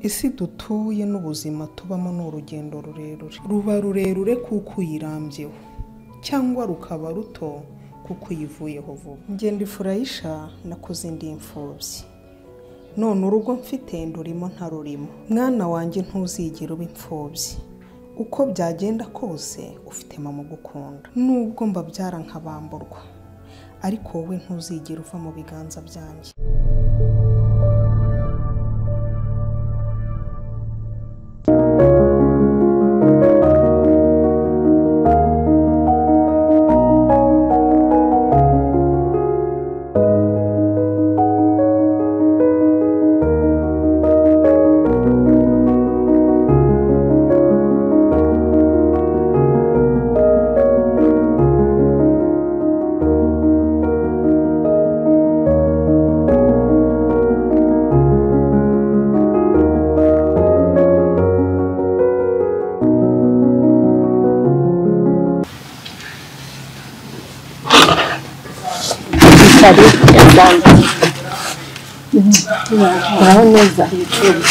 Isi dutuye n'ubuzima tubamo n'urugendo rurerure. Ruba rurerure kuko uyirambyeho cyangwa rukaba ruto kuko uyivuyeho vuba. Ngenda Ifurayisha nakoze indi imfubyi. None urugo mfite ndurimo ntarurimo. Mwana wanjye ntuzigera uba imfubyi. Uko byagenda kose ufite mama gukunda. Nubwo mbabyara nkabamburwa. Ariko wowe ntuzigera uva mu biganza byanjye.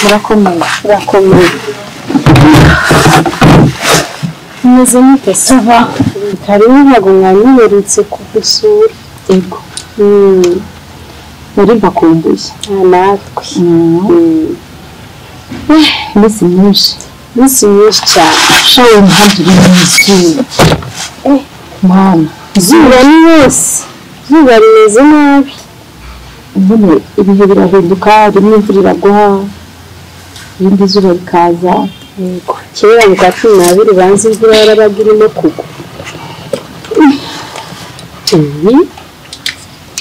Murakomeza murakomeye meze mute sava karibu ntabwo mwanyiberutse kugusura ego muri bakumbuye natwe misi myinshi cyane shawe ntagire n'izuba mwana izuba ni yose izuba rimeze nabi mbone ibihe birahinduka rimwe imvura iragwa irindi zuba rikaza yego kera mu kwa 12 banze imvura yarabaga irimo kugwa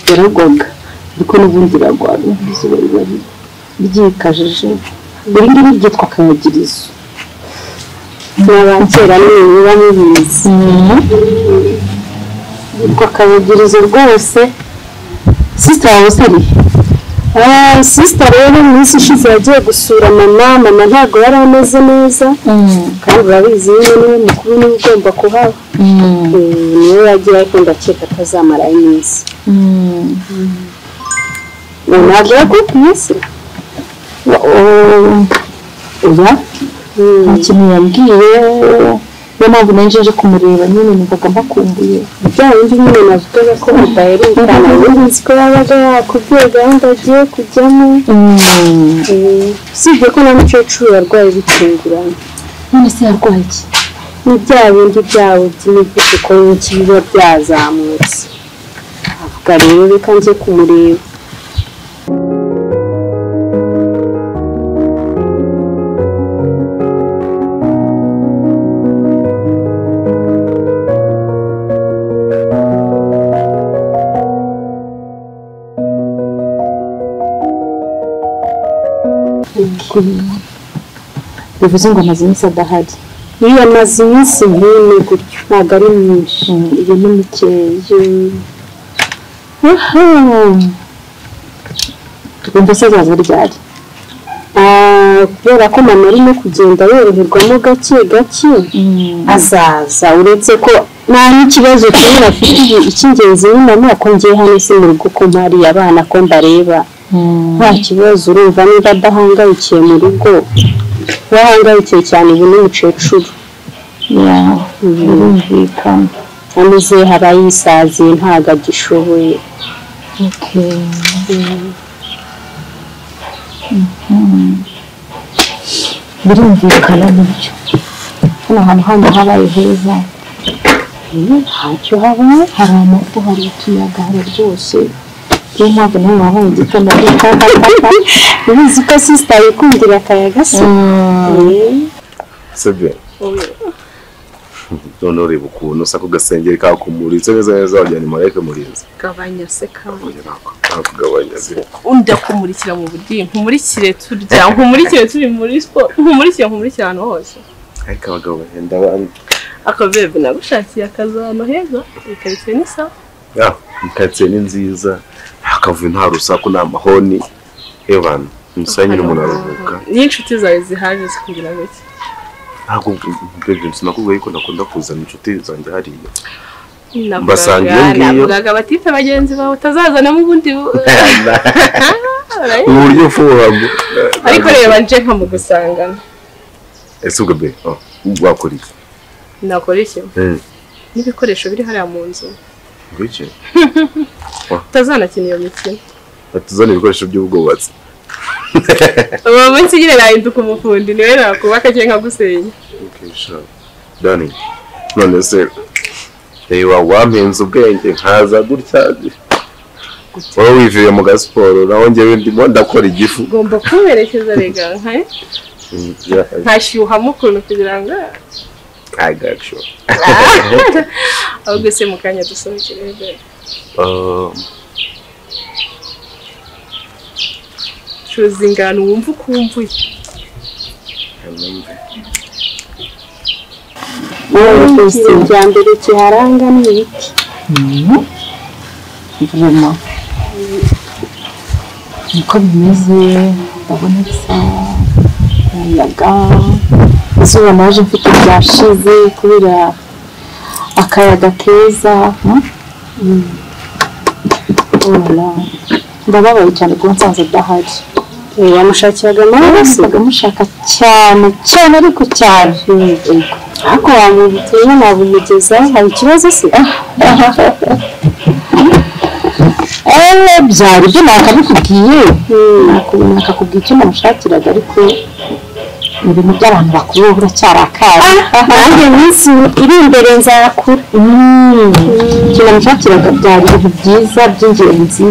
yaragwaga ariko n'ubundi iragwa izuba riba ryikajije buri ngiri ryitwa akayagirizo n'abakera niba mubizi yitwa akayagirizo rwose. Sister Awosari sister rero mwisi ishize yagiye gusura mama ntabwo yari ameze neza kandi urabizi niwe mukuru niwe ugomba kuhaba niwe yagiye ariko ndakeka atazamara iminsi ntabwo yakubwiye se oya nta kintu yambwiye niyo mpamvu nanjeje kumureba nyine numvaga mbakumbuye bya bindi nyine navugaga ko mudaherukana nzi ko yabaga yakubwiye gahunda agiye kujyamo usibye ko na mukecuru yarwaye bitunguranye. None se yarwaye iki? Ni bya bindi byabo by'imivuduko n'ikibiba byazamutse avuga rero reka nje kumureba. bivuze ngo amazi iminsi adahari. Iyo amazi iminsi nk'ine gutyo ntabwo ari myinshi iyo ni mikeya. Tugomba se azaza ryari? Kubera ko mama arimo kugenda yoroherwamo gake azaza uretse ko nta n'ikibazo kimwe afite icy'ingenzi ni mama ko ngiye hano se mu rugo ko mpari abana ko ndareba nta kibazo urumva niba adahangayikiye mu rugo wahangayikiye cyane ubu n'umucecuru urumvikana ameze haba yisaziye ntabwo agishoboye. birumvikana n'ibyo hano hantu habaye heza ntacyo habaye hari amafu hari utuyaga hari rwose niyo mpamvu nawe wabaye igitondo ubizi ko sister yikundira akayaga se sebe none ureba ukuntu usa ku gasengeri kawe kumuritse neza wajyana imarayika murinzi gabanya se kawe kugabanya se unda kumurikira mu budi nkumurikire turya nkumurikire turi muri sport nkumurikira ahantu hose ariko abagabo bahenda abandi akabebe nagushakiye akazano heza ikaritsiye nisa ikaritsiye ni nziza hakavuye nta rusaku n'amahoni ebana umusanyi n'umuntu aruhuka n'inshuti zawe zihaje zikugira bake ntabwo mbebye sinakubwiye ko nakunda kuzana inshuti zanjye hariya mbasanga iyo ngiyo navugaga batipe bagenzi bawe utazazana mu bundi uburyo fuhamo ariko reba nje nkamugusangana ese ubwo be wakora iki nakora iki n'ibikoresho biri hariya mu nzu ngiki utazanakina iyo mikino batuzana ibikoresho by'ubwubatsi ubu munsi nyine nahinduka umufundi niwe nakubaka cyangwa nkagusenya okay sure Dani none se reba wampenze ubwenge nkaza gutya wowe wivuye mu gasiporo naho njyewe ndimo ndakora igifu ugomba kuberekeza rega ntashyuhamo ukuntu kugira ngo I got you ahubwo se mu kanya dusohokere rero cuza ingano wumva ukumbuye ibya mbere kiharanga ni ibiti vuma niko bimeze ndabona bisa umuyaga izuba naje mfite ryashize kubera akayaga keza ndababaye cyane kuba nsanze adahari wamushakiraga amaraso agamushaka cyane cyane ariko cyane ariko wamubitiye nabumugezaho hari ikibazo se byari byo nakabikubwiye nakakubwiye icyo namushakiraga ariko ibintu by'abantu bakuru buracyari akazi nanjye iminsi iri imbere nzakura icyo namushakiraga byari ibintu byiza by'ingenzi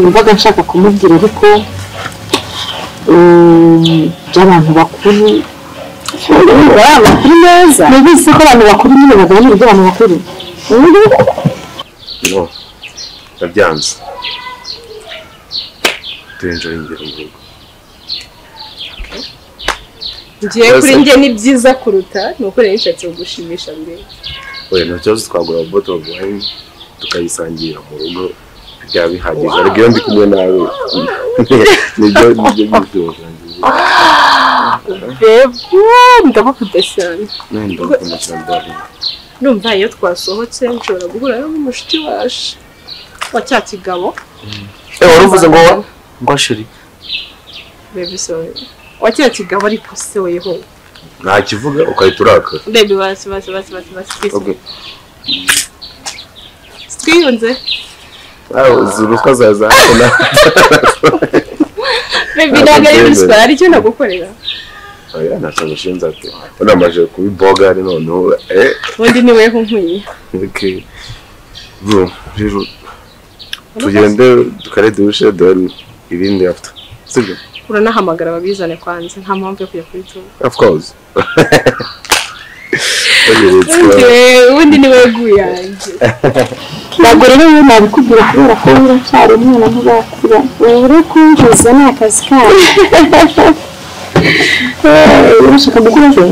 mvaga nshaka kumubwira ariko by'abantu bakuru amakuru meza ntibizi ko abantu bakuru nyine baganira iby'abantu bakuru no ndabyanze turenjera ingero mu rugo ngiye kuri njye ni byiza kuruta ni uko rero nshatse kugushimisha mbere oya nta kibazo twagura bottle of wine tukayisangira mu rugo byaba bihagije ariko iyo ndi kumwe nawe nibyo by'ubuzima ndagukunda cyane ndagukunda cyane numva iyo twasohotse nshobora guhura n'umushuti waje wa cya kigabo wari uvuze ngo sheri baby sorry wa cya kigabo ariko se weho nta kivuga ukahita urakara baby basi okay twiyunze zurutwa zaza baby ntabwo ari biswara aricyo nagukorera oya nacyo shinza ati unamaje kubiboga ari noneho undi ni weho nkwiye okay bro rero tugende dukare dushe dore ibindi after sibyo uranahamagara babizane kwanze nta mpamvu yo kujya kuri tuba of course ubundi ni we guyanjye ntabwo rero iyo nabikubwira kubera ko uracyari umwana ntibakura uri kumvuza ni akazi kawe urashaka gukora se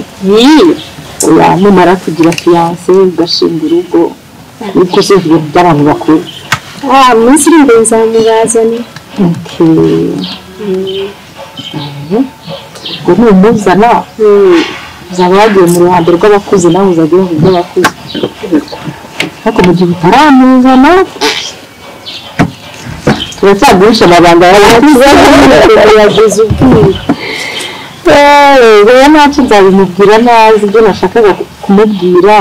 oya numara kugira fiyanse ugashinga urugo nibwo se ibintu by'abantu bakuru umunsi uri imbere nzamubazane ubwo numuzana uzaba wagiye mu ruhando rw'abakuze nawe uzajya mu by'abakuze ariko mu gihe utaramuzana turacyagurisha amabanga y'abakuze yagize ubwira rero ntacyo nzabimubwira nazi ibyo nashakaga kumubwira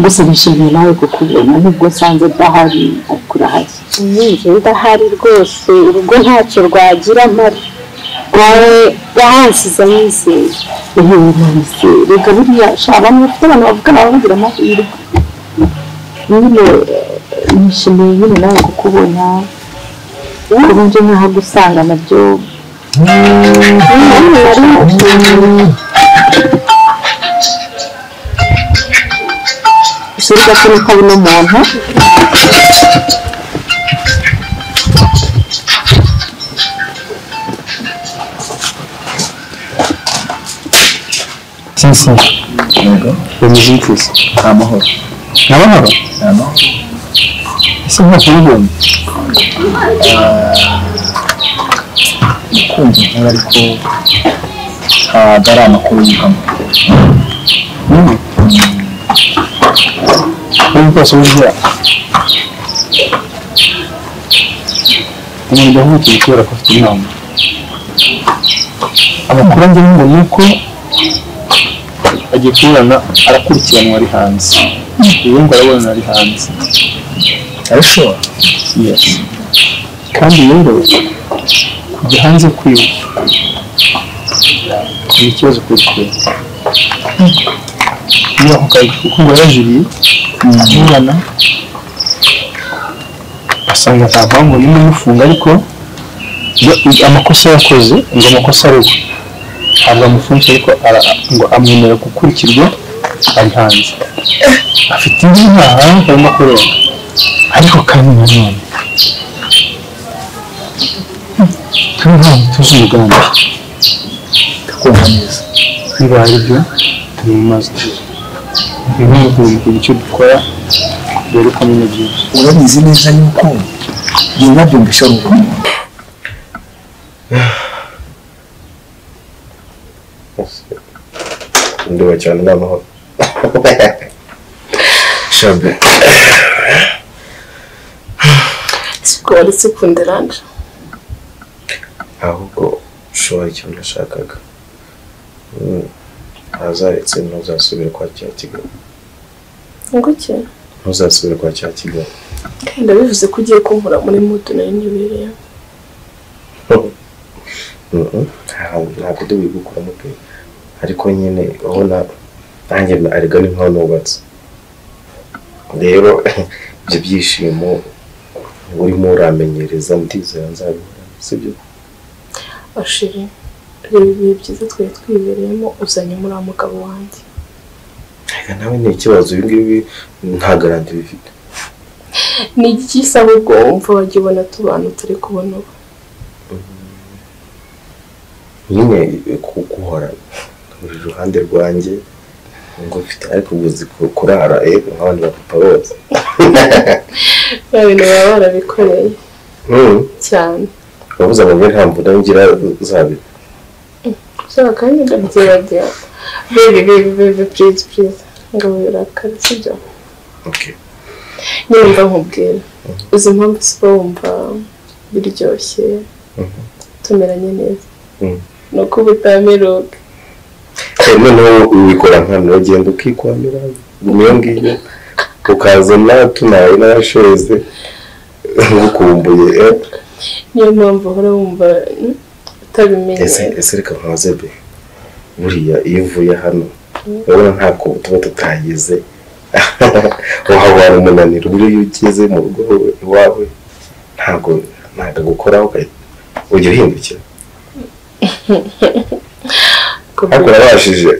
gusa nishimiye nawe kukubona nubwo nsanze udahari ariko urahari ndahari rwose urugo ntacyo rwagira mpari wawe wahansize amizeye reka buriya abantu bafite abantu bavugana bavugira amahirwe nyine nishimiye nyine nawe kukubona kuba nje nkahagusanga nabyo usuri gato niko ari n'umuntu Sisi. Yego. Bemizikuzi. Amahoro. Amahoro. Amahoro. Ese nko kubibona. Kumva ariko dara amakuru y'ikamo. Nko soje. umuntu yahugiye kubera ko afite inama amakuru anjye ngo ni uko agiye kuburana arakurikiranwa ari hanze ubu ngo arabona ari hanze arashobora yes kandi rero kujya hanze kwiwe ni ikibazo kuri twe niba kuko ngo yarajuriye aburana asanga nta mpamvu y'imwe imufunga ariko amakosa yakoze ngo amakosa ari we ntabwo amufunze ariko ngo amwemerera gukurikirwa ari hanze afite indi ntaha arimo kurenga ariko kandi nanone turi ntabwo tuzi umugambi tukumva neza niba ari byo turi mu mazi niba mukugira icyo dukora dore ko nyine byinshi urabizi neza yuko njye nabyumvisha ari uko ndiba cyane n'amahoro shabe siko waretse kunderanje ahubwo ushobora icyo nashakaga ntazaretse ntuzasubire kwa cya kigali nguke ntuzasubire kwa cya kigali kandi ndabivuze ko ugiye kunkura muri mutu nari nibereye ntabwo ndi wigukuramo pe ariko nyine ubona nanjye arega ni nkaho nubatse rero ibyo byishimo urimo uramenyereza ndizera nzabibona sibyo ashiri reba ibihe byiza twari twibereyemo uzanye muri mugabo wanjye reka nawe ni ikibazo ibi ngibi nta garanti bifite ni iki gisaba ubwo wumva wajya ubona tubana turi kubona ubu nyine kuguhora buri ruhande rwanjye ngo mfite ariko ubuzi kurara nk'abandi bapapa bose bya bintu baba barabikoreye cyane bavuze ngo nta mvune ngira zabi ushaka kandi ndabyibagera baby please ngo birakare sibyo okay nyine mva nkubwira uzi impamvu siba wumva biryoshye tumeranye neza nuko ubutameruka noneho ubikora nkano ugenda ukikwamira niyo ngiyo ukazana tunaye n'abasheze ngukumbuye niyo mpamvu uhora wumva utabimenye ese reka nkaze be buriya iyo uvuye hano urabona ntabwo tuba tutagize wahabara umunaniro buriya iyo ugeze mu rugo iwawe ntabwo gukoraho ujya uhindukira ariko urabashije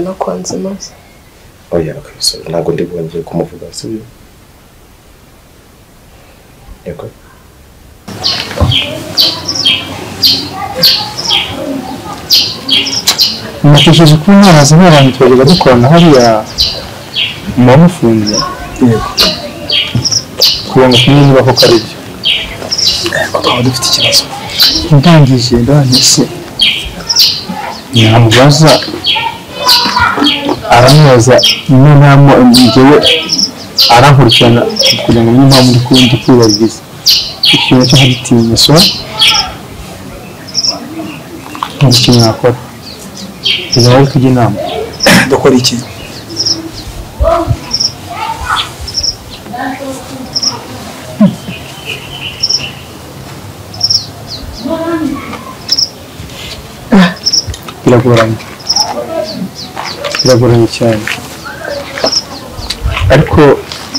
no kwanza maze oya ntabwo ndi bwongeye kumuvuga sibyo yego natekereje ko ntazi nk'abantu twajyaga dukorana hariya mu bamufunze yego kugira ngo tumenye niba koko ari byo twaba dufite ikibazo ndangije se namubaza aramubaza n'intamo njyewe arankurikirana kugira ngo niba muri kundi kwibariza ikintu cyo hagitinya so n'ikintu nakora bizaba ari kujya inama dukora iki biragoranye cyane ariko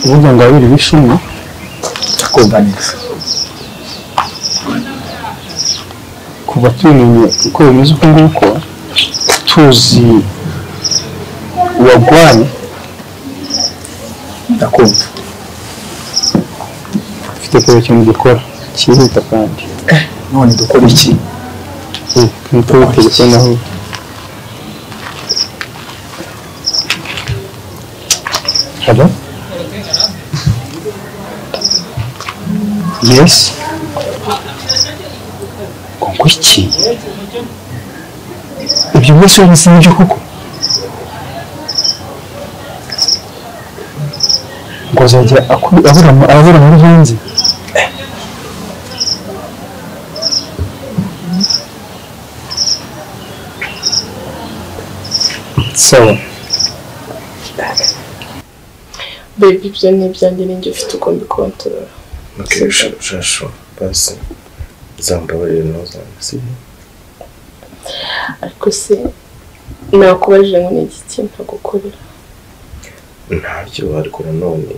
uburyo ngo abiri bishumwe akumva neza kuva tumenye uko bimeze uko nguko tuzi uwagwaye ndakumva mfite kure cyane dukora cyihuta kandi none dukora iki kuri telefone aho hello yes kongo iki ibyo byose wabise n'ibyo koko ngo azajya abura muri hanze. Sawa baby, ibyo ni ibyanjye ninjye ufite uko mbikontorora. Okay, shasho basi zambabarire ntuzange. Ariko se nakubajije ngo ni iki ntagukorera? Ntabyo ariko nanone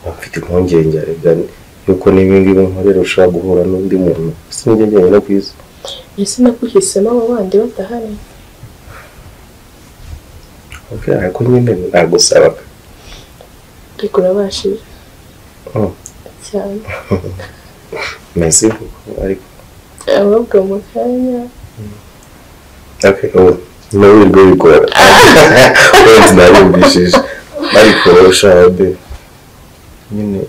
bafite impungenge arigane yuko n'ibindi nkorera ushaka guhura n'undi muntu sinjye njyenyine ku isi. Ese nakuhisemo abo bandi badahari? Okay, ariko nyine nagusaba ariko urabashije cyane. Merci ariko ahubwo mu kanya. Okay, nawe ngo bikora wenda nabishije ariko ushabe nyine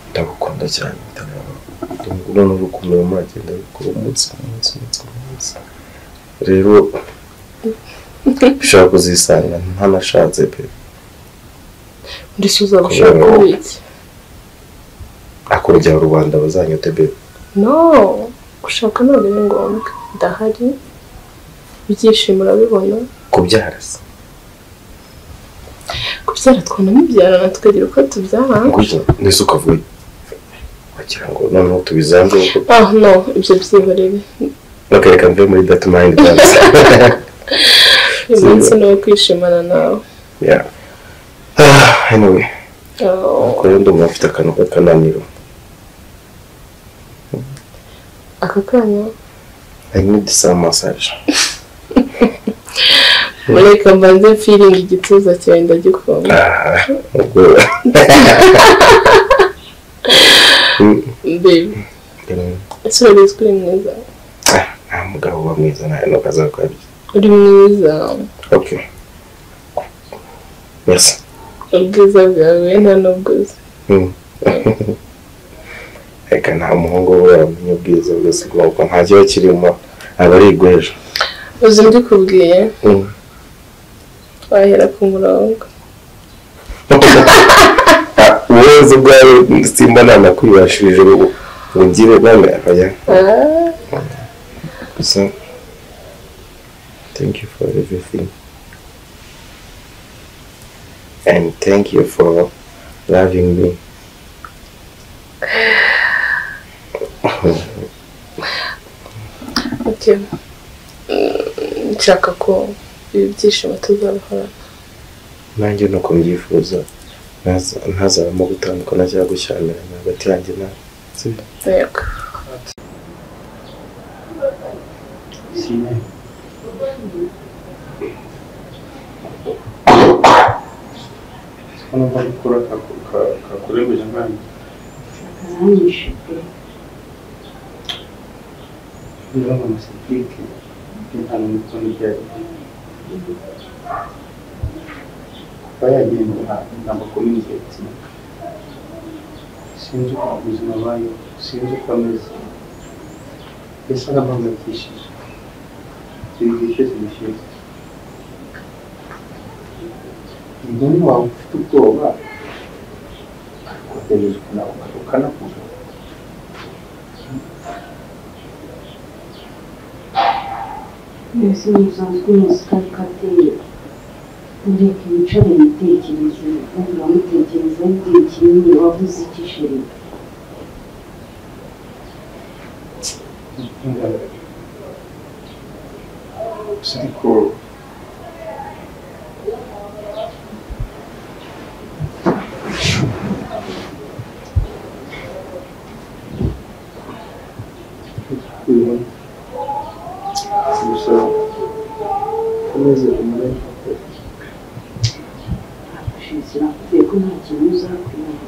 ndagukunda cyane ndabona n'urukundo muragenda rukora umunsi rero bishaka kuzisanga ntanashatse pe. Ndisuza gushaka iki? Akurujya mu Rwanda bazanyote be. No, gushaka none ni ngombwa. Ndahari. Ibyishimo urabibona. Kubyara se. Kubyara twanamubyarana tukagira uko tubyara. Nguye nese ukavuye. Wagira ngo noneho tubizanze uko. No, ibyo byihorere. Okay, reka mve muri that mind dance. Iminsi no kwishimana nawe. Yeah. Anyway. Ko ndumva mfite akantu k'akananiro. Aka kanya? I need some massage. Mureka mbanze feeling igituza cyawe ndagikunda. Ubwo. Baby. Ese urabizi ko uri mwiza? Mugabo wa mwiza nawe no kazakabye. Uri mwiza. Okay. Merci. Ubwiza bwawe nta n'ubwiza. Reka nta muhungu we yamenye ubwiza bwose kuko nta kiba kirimo aba ari igwejo. Uzi ndikubwiye? Wahera ku murongo. Uweze bwawe simba nanakwibashirije ungire nane akajya. So, thank you for everything. And thank you for loving me. Okay. Nshaka ko ibyishimo tuzabahorana. Nanjye nuko mbyifuza ntazabamo gutandukana cyangwa gushyamirana hagati yanjye nawe. Yego. Hano bari gukora kakurebeje nk'ayo. Niba mu masipike nta n'umukono byari. Bayagenda ntabwo communicate. Sinzi uko ubuzima bayo, sinzi uko ameze. Ese arabangakishije. Serivisi zishyushye. Umuntu wawe ufite ubwoba akohereza ukanakuza. Mbese musanzwe muzi ko ari kateye ureka wicare imitekerereze ubundi uramutekereza igihe kinini wavuze iki sheri? Ariko gusa umeze umurebe nakubwiye ko nta kintu uzakwibuka.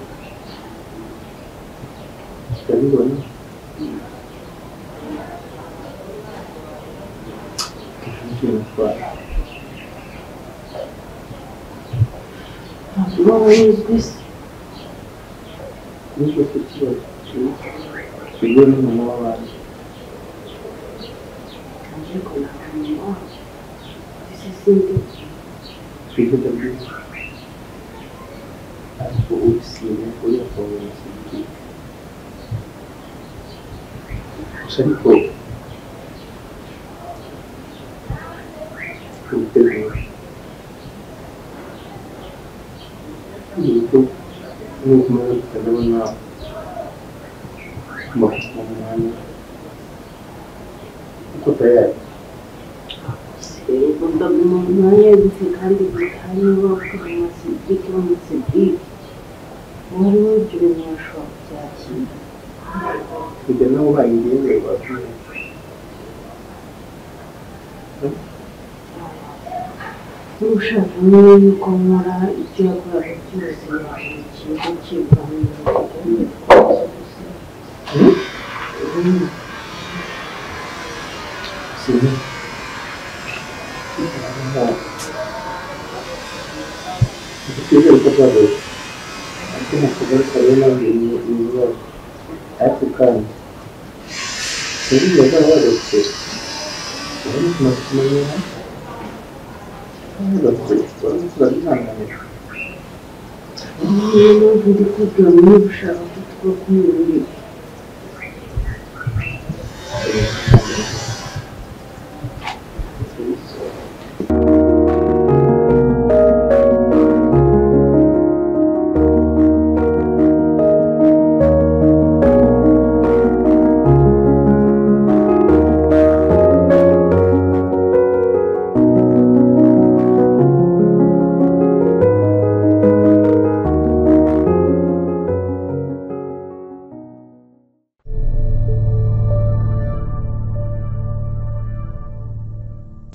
ukabibona ntabwo uba wizwi se. n'icyo kibazo tujye n'umuntu w'abandi ariko nakamenya ese sindi Filho da Bíblia. O ensino foi a forma de seguir. Sabe pouco. O terror. Itu movement karena bagaimana itu kayak bagaimana bisa kandi bitanye waktu masih sedikit baru juga shock jadi tidak tahu lagi dia lewat ushaka yuko nkora ibyo yakoraga byose yakigo kiganiro sini itu juga terjadi aku mau coba kalian lagi ini aku kan jadi mereka ada sih ini semuanya Ini ushaka kuvuga ko